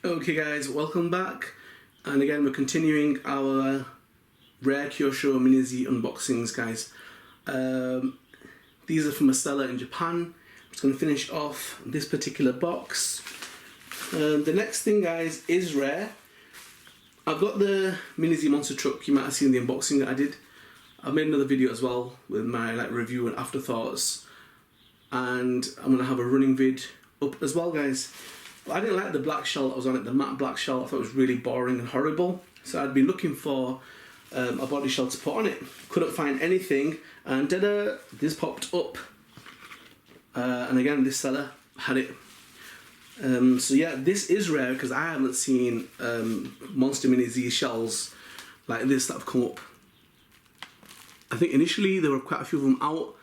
Okay guys, welcome back, and again we're continuing our rare Kyosho Mini Z unboxings, guys. These are from a seller in Japan. I'm just going to finish off this particular box. The next thing, guys, is rare. I've got the Mini Z monster truck. You might have seen the unboxing that I did. I've made another video as well with my review and afterthoughts, and I'm going to have a running vid up as well, guys. I didn't like the black shell that was on it, the matte black shell. I thought it was really boring and horrible. So I'd been looking for a body shell to put on it. Couldn't find anything, and ta-da, this popped up. And again, this seller had it. So yeah, this is rare because I haven't seen Monster Mini Z shells like this that have come up. I think initially there were quite a few of them out.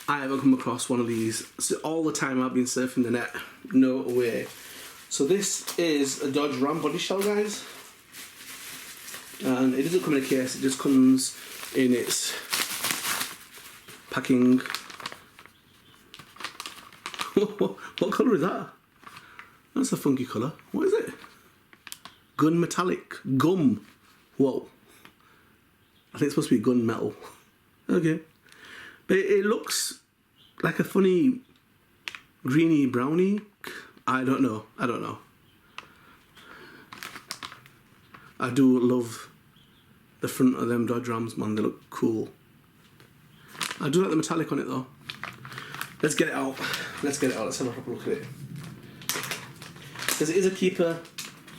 I haven't come across one of these. So all the time I've been surfing the net, no way. So this is a Dodge Ram body shell, guys, and it doesn't come in a case, it just comes in its packing. What colour is that? That's a funky colour. What is it? Gun metallic. Gum. Whoa. I think it's supposed to be gun metal. Okay. But it looks like a funny greeny brownie. I don't know. I do love the front of them Dodge Rams, man. They look cool. I do like the metallic on it though. Let's get it out. Let's have a proper look at it. Because it is a keeper.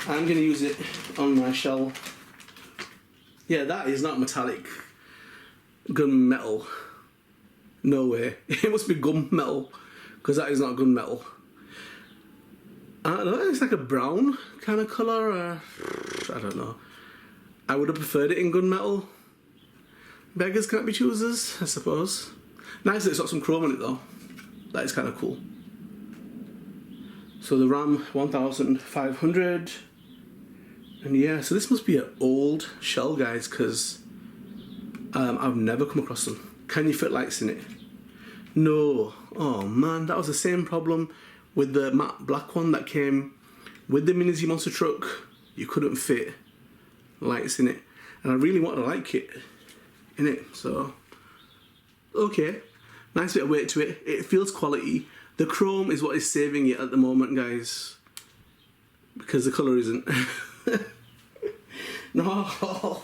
I'm going to use it on my shell. Yeah, that is not metallic. Gun metal. No way. It must be gun metal, because that is not gun metal. I don't know, it's like a brown kind of colour, I don't know. I would have preferred it in gunmetal. Beggars can't be choosers, I suppose. Nice that it's got some chrome on it though. That is kind of cool. So the Ram 1500. And yeah, so this must be an old shell, guys, because I've never come across them. Can you fit lights in it? No. Oh man, that was the same problem with the matte black one that came with the Mini Z monster truck. You couldn't fit lights in it, and I really wanted a light kit in it. So okay, nice bit of weight to it. It feels quality. The chrome is what is saving it at the moment, guys, because the colour isn't. No.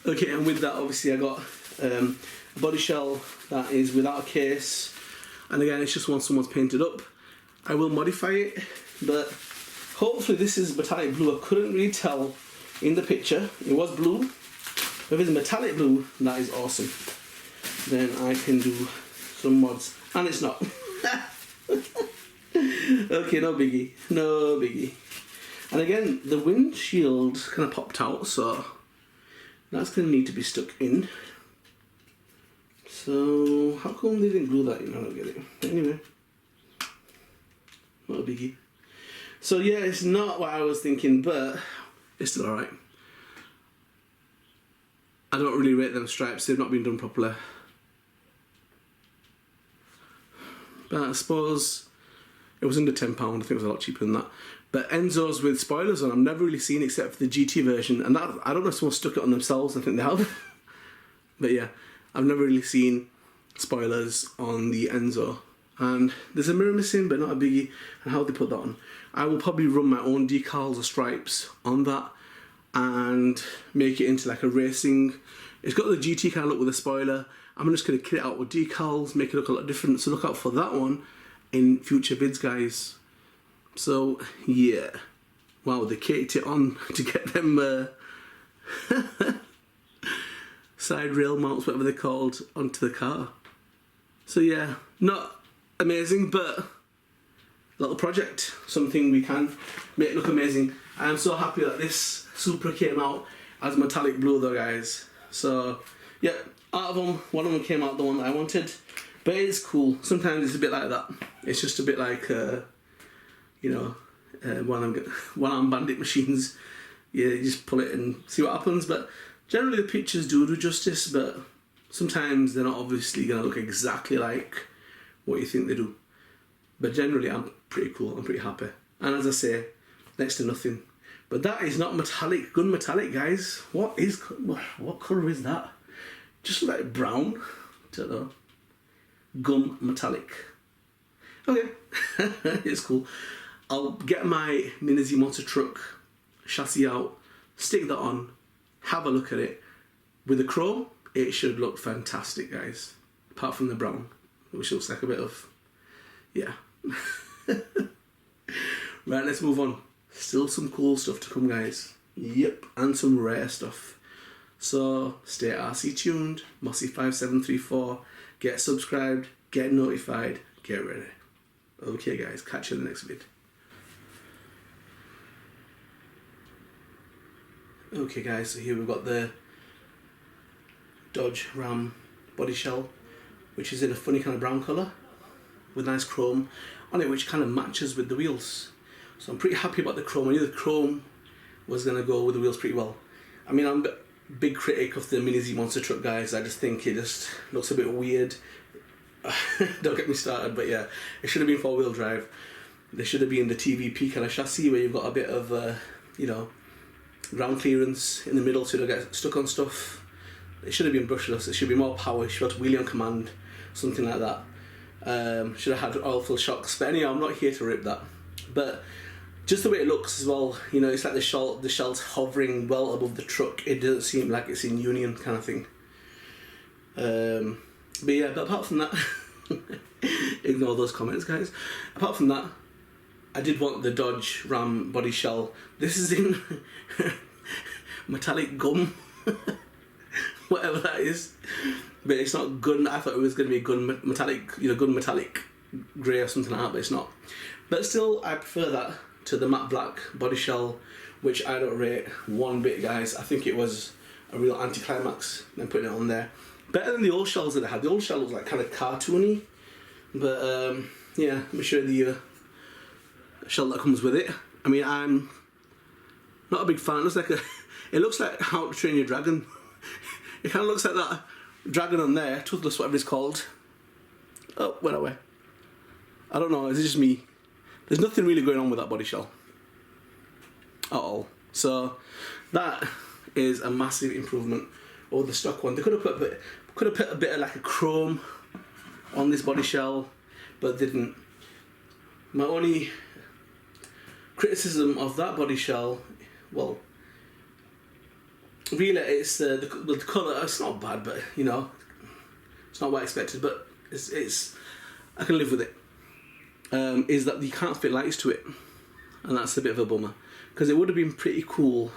Okay, and with that, obviously, I got a body shell that is without a case, and again, it's just one someone's painted up. I will modify it, but hopefully this is metallic blue. I couldn't really tell in the picture. It was blue. If it's metallic blue, that is awesome. Then I can do some mods, and it's not. Okay, no biggie, no biggie. And again, the windshield kind of popped out, so that's going to need to be stuck in. So, how come they didn't glue that in? I don't get it. Anyway, not a biggie. So yeah, it's not what I was thinking, but it's still alright. I don't really rate them stripes, they've not been done properly. But I suppose it was under £10, I think it was a lot cheaper than that. But Enzo's with spoilers on, I've never really seen except for the GT version, and that, I don't know if someone stuck it on themselves, I think they have. But yeah, I've never really seen spoilers on the Enzo. And there's a mirror missing, but not a biggie. And how they put that on? I will probably run my own decals or stripes on that and make it into like a racing. It's got the GT kind of look with a spoiler. I'm just going to kit it out with decals, make it look a lot different. So look out for that one in future vids, guys. So yeah, wow, they catered it on to get them side rail mounts, whatever they're called, onto the car. So yeah, not amazing, but little project, something we can make look amazing. I am so happy that this Supra came out as metallic blue though, guys. So yeah, out of them, one of them came out the one that I wanted, but it's cool. Sometimes it's a bit like that. It's just a bit like you know, one-arm bandit machines. Yeah, you just pull it and see what happens. But generally the pictures do justice, but sometimes they're not obviously going to look exactly like what you think they do. But generally, I'm pretty cool. I'm pretty happy. And as I say, next to nothing. But that is not metallic, gun metallic, guys. What colour is that? Just like brown. Don't know. Gum metallic. Okay, it's cool. I'll get my Mini Z monster truck chassis out, stick that on, have a look at it. With the chrome, it should look fantastic, guys. Apart from the brown, which looks like a bit of, yeah. Right, let's move on. Still some cool stuff to come, guys. Yep, and some rare stuff. So stay RC tuned, Mossy5734. Get subscribed, get notified, get ready. Okay, guys, catch you in the next vid. Okay, guys, so here we've got the Dodge Ram body shell, which is in a funny kind of brown colour with nice chrome on it, which kind of matches with the wheels. So I'm pretty happy about the chrome. I knew the chrome was going to go with the wheels pretty well. I mean, I'm a big critic of the Mini Z monster truck, guys. I just think it just looks a bit weird. Don't get me started, but yeah, it should have been 4-wheel drive. There should have been the TVP kind of chassis where you've got a bit of, you know, ground clearance in the middle so you don't get stuck on stuff. It should have been brushless. It should be more power. You should have wheelie on command, something like that. Should have had oil-filled shocks. But anyhow, I'm not here to rip that. But just the way it looks as well, you know, it's like the shell's hovering well above the truck. It doesn't seem like it's in union kind of thing. But yeah, but apart from that, ignore those comments, guys. Apart from that, I did want the Dodge Ram body shell. This is in metallic gum, whatever that is. But it's not gun. I thought it was going to be gun metallic, you know, gun metallic grey or something like that, but it's not. But still, I prefer that to the matte black body shell, which I don't rate one bit, guys. I think it was a real anticlimax then putting it on there. Better than the old shells that I had. The old shell was like kind of cartoony, but yeah, let me show you the shell that comes with it. I mean, I'm not a big fan. It looks like How to Train Your Dragon. It kind of looks like that dragon on there, Toothless, whatever it's called. Oh, where are we? I don't know. Is it just me? There's nothing really going on with that body shell at all. So that is a massive improvement over the stock one. They could have put a bit of like a chrome on this body shell, but didn't. My only criticism of that body shell, well, really it's the colour. It's not bad, but you know, it's not what I expected. But it's I can live with it. Is that you can't fit lights to it, and that's a bit of a bummer because it would have been pretty cool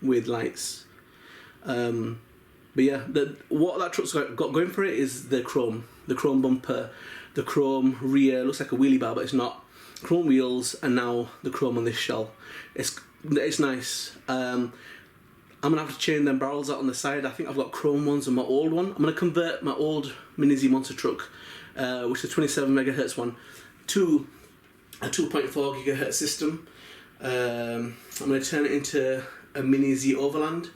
with lights. But yeah, what that truck's got going for it is the chrome bumper, the chrome rear. Looks like a wheelie bar, but it's not. Chrome wheels, and now the chrome on this shell. It's nice. I'm gonna have to change them barrels out on the side. I think I've got chrome ones on my old one. I'm gonna convert my old Mini Z monster truck, which is a 27 megahertz one, to a 2.4 gigahertz system. I'm gonna turn it into a Mini Z Overland.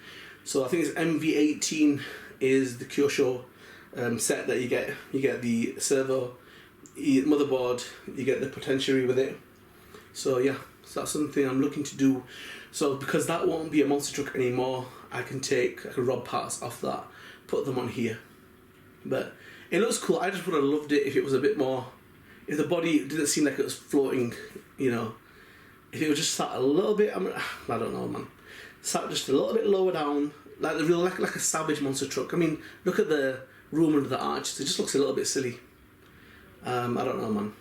So I think it's MV18 is the Kyosho set that you get. You get the servo, motherboard, you get the potentiometer with it. So yeah, so that's something I'm looking to do. So because that won't be a monster truck anymore, I can rob parts off that, put them on here. But it looks cool. I just would have loved it if it was a bit more, if the body didn't seem like it was floating, you know. If it was just sat a little bit, I don't know, man. Sat just a little bit lower down, like the real, like a Savage monster truck. I mean, look at the room under the arches. It just looks a little bit silly. I don't know, man.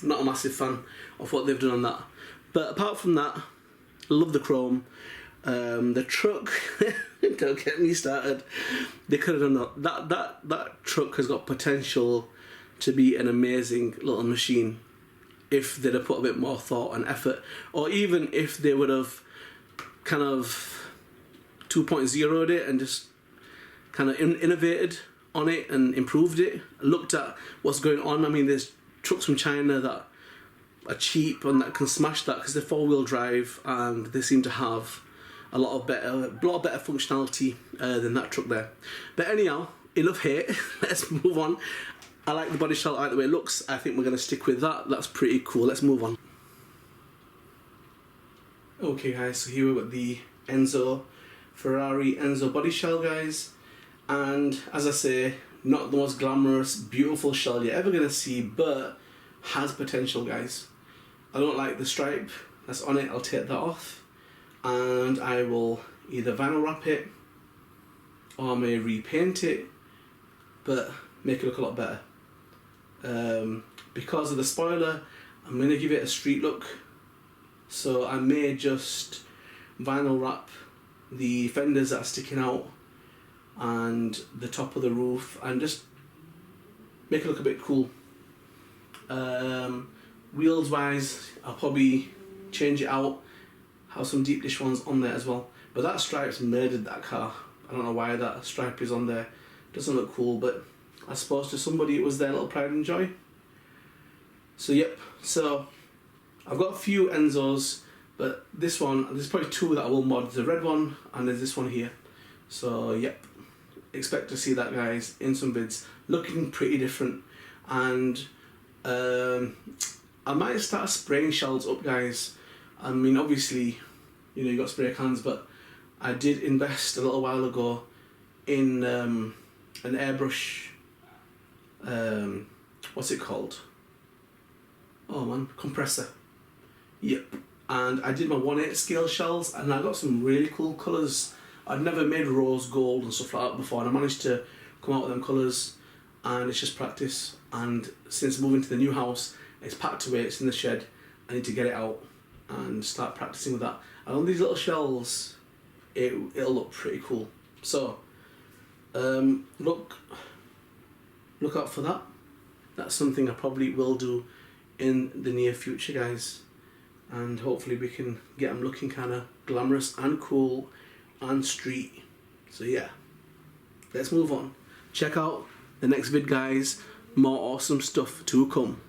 I'm not a massive fan of what they've done on that. But apart from that, I love the chrome. The truck, don't get me started. They could have done that. That truck has got potential to be an amazing little machine if they'd have put a bit more thought and effort, or even if they would have kind of 2.0'd it and just kind of innovated on it and improved it, looked at what's going on. I mean, there's trucks from China that are cheap and that can smash that because they're 4-wheel drive and they seem to have a lot better functionality than that truck there. But anyhow, enough hate. Let's move on. I like the body shell, I like the way it looks. I think we're going to stick with that. That's pretty cool. Let's move on. Okay guys, so here we've got the Ferrari Enzo body shell, guys. And as I say, not the most glamorous, beautiful shell you're ever going to see, but has potential, guys. I don't like the stripe that's on it. I'll take that off. And I will either vinyl wrap it or I may repaint it, but make it look a lot better. Because of the spoiler, I'm going to give it a street look, so I may just vinyl wrap the fenders that are sticking out and the top of the roof and just make it look a bit cool. Wheels wise, I'll probably change it out, have some deep dish ones on there as well, but that stripe's murdered that car. I don't know why that stripe is on there. Doesn't look cool, but I suppose to somebody it was their little pride and joy. So yep, so I've got a few Enzos, but this one, there's probably two that I will mod. There's the red one and there's this one here. So yep, expect to see that, guys, in some vids, looking pretty different. And I might start spraying shells up, guys. I mean, obviously, you know, you got spray cans, but I did invest a little while ago in an airbrush, what's it called? Oh man, compressor. Yep. And I did my 1/8 scale shells and I got some really cool colours. I'd never made rose gold and stuff like that before, and I managed to come out with them colours, and it's just practice. And since moving to the new house, it's packed away, it's in the shed. I need to get it out and start practicing with that. And on these little shells, it'll look pretty cool. So look out for that. That's something I probably will do in the near future, guys, and hopefully we can get them looking kind of glamorous and cool and street. So yeah, let's move on. Check out the next vid, guys. More awesome stuff to come.